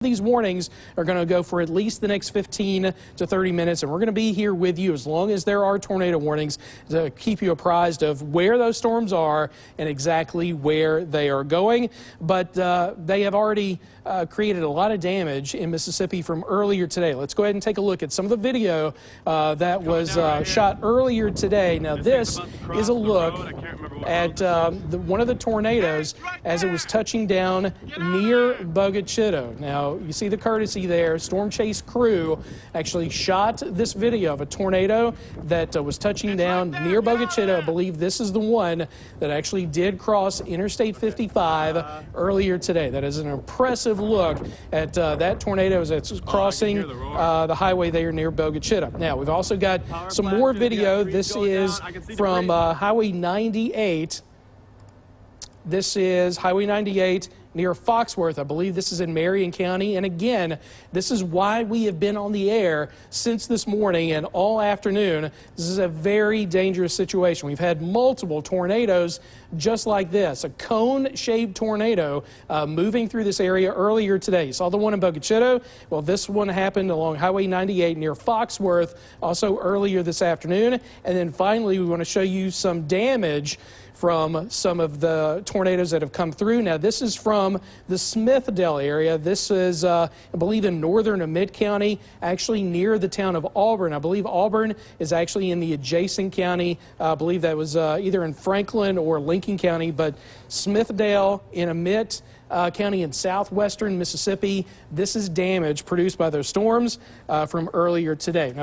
These warnings are going to go for at least the next 15 to 30 minutes, and we're going to be here with you as long as there are tornado warnings to keep you apprised of where those storms are and exactly where they are going. But they have already created a lot of damage in Mississippi from earlier today. Let's go ahead and take a look at some of the video that was shot earlier today. Now, this is a look at one of the tornadoes as it was touching down near BOGUE, CHITTO. Now, you see the courtesy there. Storm Chase crew actually shot this video of a tornado that was touching down near BOGUE, CHITTO. I believe this is the one that actually did cross Interstate 55 earlier today. That is an impressive look at that tornado as it's crossing the highway there near BOGUE, CHITTO. Now, we've also got some more video. This is from Highway 98. This is Highway 98 near Foxworth. I believe this is in Marion County. And again, this is why we have been on the air since this morning and all afternoon. This is a very dangerous situation. We've had multiple tornadoes just like this, a cone-shaped tornado moving through this area earlier today. You saw the one in BOGUE, CHITTO. Well, this one happened along Highway 98 near Foxworth also earlier this afternoon. And then finally, we want to show you some damage from some of the tornadoes that have come through. Now, this is from the Smithdale area. This is, I believe, in northern and mid-county, actually near the town of Auburn. I believe Auburn is actually in the adjacent county. I believe that was either in Franklin or Lincoln County, but Smithdale in Amite County in southwestern Mississippi. This is damage produced by those storms from earlier today. Now,